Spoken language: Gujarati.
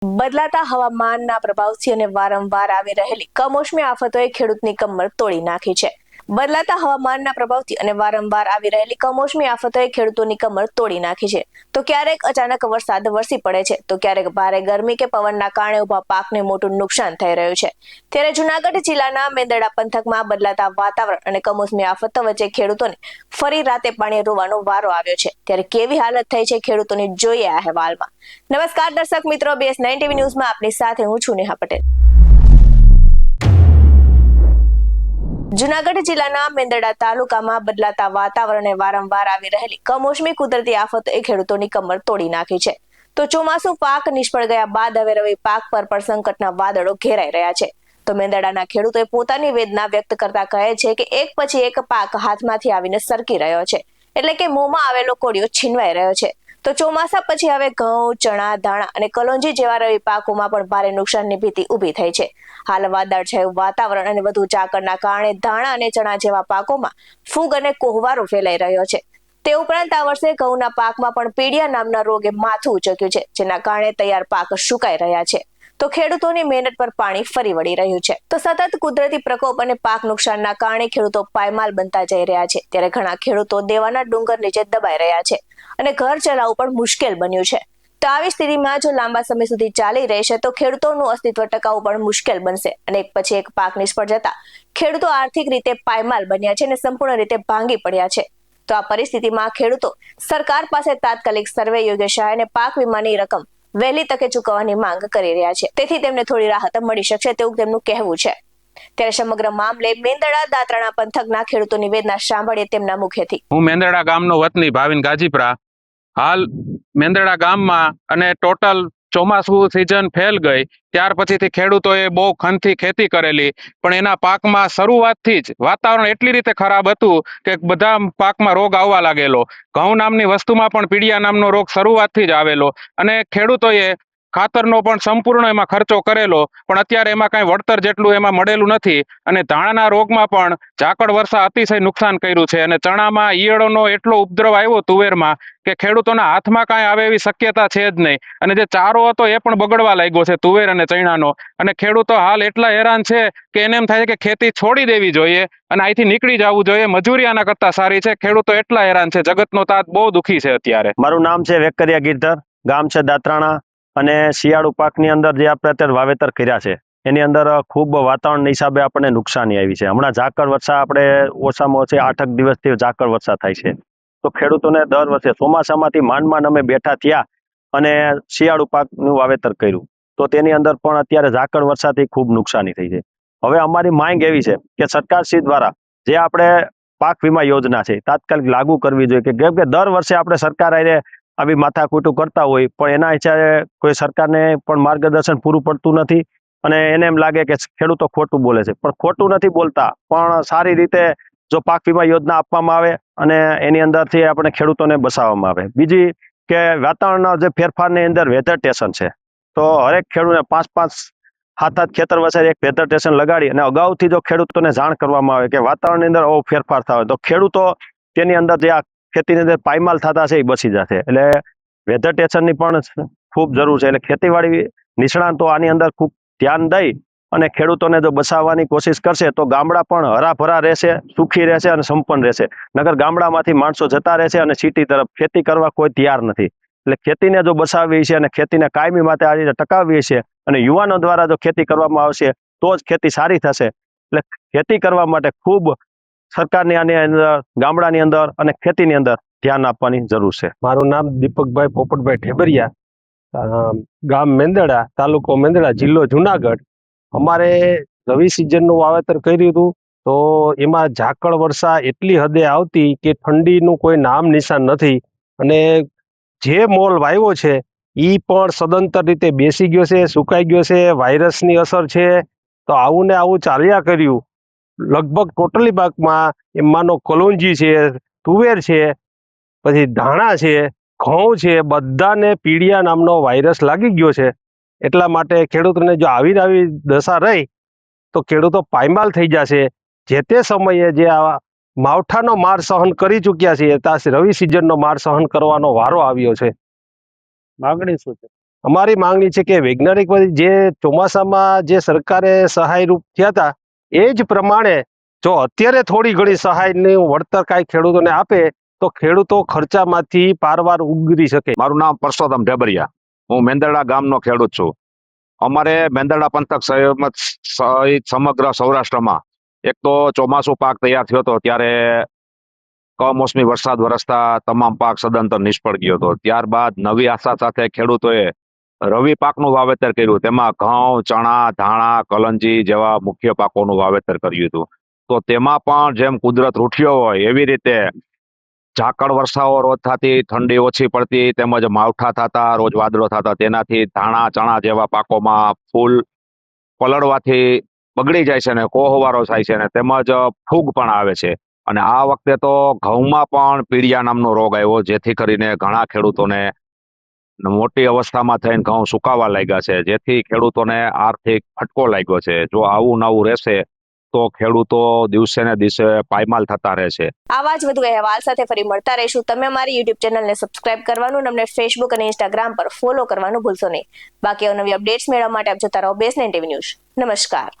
બદલાતા હવામાનના પ્રભાવથી અને વારંવાર આવી રહેલી કમોસમી આફતોએ ખેડૂતની કમર તોડી નાખી છે. બદલાતા હવામાનના પ્રભાવથી અને વારંવાર આવી રહેલી કમોસમી આફતોએ ખેડૂતોની કમર તોડી નાખી છે. તો ક્યારેક અચાનક વરસાદ વરસી પડે છે, તો ક્યારેક ભારે ગરમી કે પવનના કારણે ઉભા પાકને મોટું નુકસાન થઈ રહ્યું છે. ત્યારે જૂનાગઢ જિલ્લાના મેંદરડા પંથકમાં બદલાતા વાતાવરણ અને કમોસમી આફતો વચ્ચે ખેડૂતોને ફરી રાતે પાણી રોવાનો વારો આવ્યો છે. ત્યારે કેવી હાલત થઈ છે ખેડૂતોની, જોઈએ આ અહેવાલમાં. નમસ્કાર દર્શક મિત્રો, BS9 TV ન્યૂઝમાં આપની સાથે હું છું નેહા પટેલ. જૂનાગઢ જિલ્લાના મેંદરડા તાલુકામાં બદલાતા વાતાવરણે વારંવાર આવી રહેલી કમોસમી કુદરતી આફતોએ ખેડૂતોની કમર તોડી નાખી છે. તો ચોમાસુ પાક નિષ્ફળ ગયા બાદ હવે રવિ પાક પર પણ સંકટના વાદળો ઘેરાઈ રહ્યા છે. તો મેંદરડાના ખેડૂતોએ પોતાની વેદના વ્યક્ત કરતા કહે છે કે એક પછી એક પાક હાથમાંથી આવીને સરકી રહ્યો છે, એટલે કે મોંમાં આવેલો કોળિયો છીનવાઈ રહ્યો છે. તો ચોમાસા પછી હવે ઘઉં, ચણા, ધાણા અને કલોંજી જેવા રવિ પાકોમાં પણ ભારે નુકસાનની ભીતિ ઊભી થઈ છે. હાલ વાદળછાયું વાતાવરણ અને વધુ ઝાકળના કારણે ધાણા અને ચણા જેવા પાકોમાં ફૂગ અને કોહવારો ફેલાઈ રહ્યો છે. તે ઉપરાંત આ વર્ષે ઘઉંના પાકમાં પણ પીડિયા નામના રોગે માથું ઉચક્યું છે, જેના કારણે તૈયાર પાક સુકાઈ રહ્યા છે. તો ખેડૂતોની મહેનત પર પાણી ફરી વળી રહ્યું છે. તો સતત કુદરતી પ્રકોપ અને પાક નુકસાનના કારણે ખેડૂતો પાયમાલ બનતા જઈ રહ્યા છે. ત્યારે ઘણા ખેડૂતો દેવાના ડુંગર નીચે દબાઈ રહ્યા છે અને ઘર ચલાવવું પણ મુશ્કેલ બન્યું છે. તો આવી સ્થિતિમાં જો લાંબા સમય સુધી ચાલી રહેશે તો ખેડૂતોનું અસ્તિત્વ ટકાવવું પણ મુશ્કેલ બનશે અને એક પછી એક પાક નિષ્ફળ જતા ખેડૂતો આર્થિક રીતે પાયમાલ બન્યા છે અને સંપૂર્ણ રીતે ભાંગી પડ્યા છે. તો આ પરિસ્થિતિમાં ખેડૂતો સરકાર પાસે તાત્કાલિક સર્વે, યોગ્ય સહાય અને પાક વીમાની રકમ વહેલી તકે ચૂકવવાની માંગ કરી રહ્યા છે. તેથી તેમને થોડી રાહત મળી શકશે તેવું તેમનું કહેવું છે. ત્યારે સમગ્ર મામલે મેંદરડા દાત્રાણા પંથકના ખેડૂતોની વેદના સાંભળીએ તેમના મુખેથી. હું મેંદરડા ગામનો વતની ભાવિન ગાજીપરા. હાલ મેંદરડા ગામમાં અને ટોટલ ચોમાસું સિઝન ફેલ ગઈ ત્યાર પછીથી ખેડૂતોએ બહુ ખનથી ખેતી કરેલી, પણ એના પાકમાં શરૂઆતથી જ વાતાવરણ એટલી રીતે ખરાબ હતું કે બધા પાકમાં રોગ આવવા લાગેલો. ઘઉં નામની વસ્તુમાં પણ પીડિયા નામનો રોગ શરૂઆતથી જ આવેલો અને ખેડૂતોએ ખાતરનો પણ સંપૂર્ણ એમાં ખર્ચો કરેલો, પણ અત્યારે એમાં કાંઈ વળતર જેટલું એમાં મળેલું નથી. અને ધાણાના રોગમાં પણ ઝાકળ વર્ષા અતિશય નુકસાન કર્યું છે અને ચણામાં ઈયળોનો એટલો ઉપદ્રવ આવ્યો તુવેરમાં કે ખેડૂતોના હાથમાં કાંઈ આવે એવી શક્યતા છે જ નહીં. અને જે ચારો હતો એ પણ બગડવા લાગ્યો છે તુવેર અને ચણાનો. અને ખેડૂતો હાલ એટલા હેરાન છે કે એને એમ થાય છે કે ખેતી છોડી દેવી જોઈએ અને અહીંથી નીકળી જવું જોઈએ. મજૂરી આના કરતા સારી છે. ખેડૂતો એટલા હેરાન છે, જગતનો તાત બહુ દુઃખી છે અત્યારે. મારું નામ છે વેકરિયા ગિરધર, ગામ છે દાત્રાણા. અને શિયાળુ પાકની અંદર જે આપણે અત્યારે વાવેતર કર્યા છે એની અંદર ખૂબ વાતાવરણના હિસાબે આપણને નુકસાની આવી છે. હમણાં ઝાકળ વર્ષા આપણે ઓછામાં ઓછી 8 દિવસથી ઝાકળ વર્ષા થાય છે. તો ખેડૂતોને દર વર્ષે ચોમાસામાંથી માંડ અમે બેઠા થયા અને શિયાળુ પાકનું વાવેતર કર્યું, તો તેની અંદર પણ અત્યારે ઝાકળ વર્ષાથી ખૂબ નુકસાની થઈ છે. હવે અમારી માંગ એવી છે કે સરકારશ્રી દ્વારા જે આપણે પાક વીમા યોજના છે તાત્કાલિક લાગુ કરવી જોઈએ, કે કેમ કે દર વર્ષે આપણે સરકાર આરે આવી માથાકૂટું કરતા હોય પણ એના હિસાબે કોઈ સરકારને પણ માર્ગદર્શન પૂરું પડતું નથી અને એને એમ લાગે કે ખેડૂતો ખોટું બોલે છે. પણ ખોટું નથી બોલતા, પણ સારી રીતે જો પાક વીમા યોજના આપવામાં આવે અને એની અંદરથી આપણે ખેડૂતોને બસાવવામાં આવે. બીજી કે વાતાવરણના જે ફેરફારની અંદર વેધર સ્ટેશન છે, તો હરેક ખેડૂતને 5-5 7 ખેતર વચ્ચે એક વેધર સ્ટેશન લગાડી અને અગાઉથી જો ખેડૂતોને જાણ કરવામાં આવે કે વાતાવરણની અંદર આવો ફેરફાર થાય તો ખેડૂતો તેની અંદર જે આ ખેતીની અંદર પાયમાલ થતા છે એ બચી જશે. એટલે વેધર સ્ટેશનની પણ ખૂબ જરૂર છે. એટલે ખેતીવાડી નિષ્ણાંતો આની અંદર ખૂબ ધ્યાન દઈ અને ખેડૂતોને જો બચાવવાની કોશિશ કરશે તો ગામડા પણ હરાભરા રહેશે, સુખી રહેશે અને સંપન્ન રહેશે. નગર ગામડામાંથી માણસો જતા રહેશે અને સિટી તરફ ખેતી કરવા કોઈ તૈયાર નથી. એટલે ખેતીને જો બચાવવી છે અને ખેતીને કાયમી માટે આ રીતે ટકાવવી છે અને યુવાનો દ્વારા જો ખેતી કરવામાં આવશે તો જ ખેતી સારી થશે. એટલે ખેતી કરવા માટે ખૂબ સરકારની આની અંદર ગામડાની અંદર અને ખેતીની અંદર ધ્યાન આપવાની જરૂર છે. મારું નામ દીપકભાઈ પોપટભાઈ ઠેબરિયા, ગામ મેંદરડા, તાલુકો મેંદરડા, જિલ્લો જુનાગઢ. અમારે રવિ સિઝનનું વાવેતર કર્યું હતું, તો એમાં ઝાકળ વર્ષા એટલી હદે આવતી કે ઠંડીનું કોઈ નામ નિશાન નથી અને જે મોલ વાવ્યો છે એ પણ સદંતર રીતે બેસી ગયો છે, સુકાઈ ગયો છે, વાયરસની અસર છે. તો આવું ને આવું ચાલ્યા કર્યું. લગભગ ટોટલી પાકમાં એમાંનો કલોંજી છે, તુવેર છે, પછી ધાણા છે, ઘઉં છે, બધાને પીડિયા નામનો વાયરસ લાગી ગયો છે. એટલા માટે ખેડૂતોને જો આવી દશા રહી તો ખેડૂતો પાયમાલ થઈ જશે. જે તે સમયે જે આ માવઠાનો માર સહન કરી ચૂક્યા છીએ ત્યાં રવિ સિઝનનો માર સહન કરવાનો વારો આવ્યો છે. માગણી શું છે? અમારી માંગણી છે કે વૈજ્ઞાનિક જે ચોમાસામાં જે સરકારે સહાયરૂપ થયા હતા એ જ પ્રમાણે જો અત્યારે થોડી ઘણી સહાયનું વળતર કાંઈ ખેડૂતોને આપે તો ખેડૂતો ખર્ચામાંથી પારવાર ઉગરી શકે. મારું નામ પરસોત્તમ ઢેબરિયા. હું મેંદરડા ગામનો ખેડૂત છું. અમારે મેંદરડા પંથક સહિત સમગ્ર સૌરાષ્ટ્રમાં એક તો ચોમાસું પાક તૈયાર થયો હતો ત્યારે કમોસમી વરસાદ વરસતા તમામ પાક સદંતર નિષ્ફળ ગયો હતો. ત્યારબાદ નવી આશા સાથે ખેડૂતોએ રવિ પાકનું વાવેતર કર્યું. તેમાં ઘઉં, ચણા, ધાણા, કલંજી જેવા મુખ્ય પાકોનું વાવેતર કર્યું હતું. તો તેમાં પણ જેમ કુદરત રૂઠ્યો હોય એવી રીતે ઝાકળ વર્ષાઓ રોજ થતી, ઠંડી ઓછી પડતી, તેમજ માવઠા થતા, રોજ વાદળો થતા, તેનાથી ધાણા, ચણા જેવા પાકોમાં ફૂલ પલળવાથી બગડી જાય છે અને કોહવારો થાય છે અને તેમજ ફૂગ પણ આવે છે. અને આ વખતે તો ઘઉંમાં પણ પીળિયા નામનો રોગ આવ્યો, જેથી કરીને ઘણા ખેડૂતોને મોટી અવસ્થામાં થઈને ઘઉં સુકાવા લાગ્યા છે, જેથી ખેડૂતોને આર્થિક ફટકો લાગ્યો છે. જો આવું નવું રહેશે તો ખેડૂતો દિવસે ને દિવસે પાયમાલ થતા રહેશે. આવા જ વધુ અહેવાલ સાથે ફરી મળતા રહીશું. તમે અમારી યુટ્યુબ ચેનલને સબસ્ક્રાઇબ કરવાનું અને અમને ફેસબુક અને ઇન્સ્ટાગ્રામ પર ફોલો કરવાનું ભૂલશો નહીં. બાકી નવી અપડેટ્સ મેળવવા માટે આપ જોતા રહો BSN TV ન્યૂઝ. નમસ્કાર.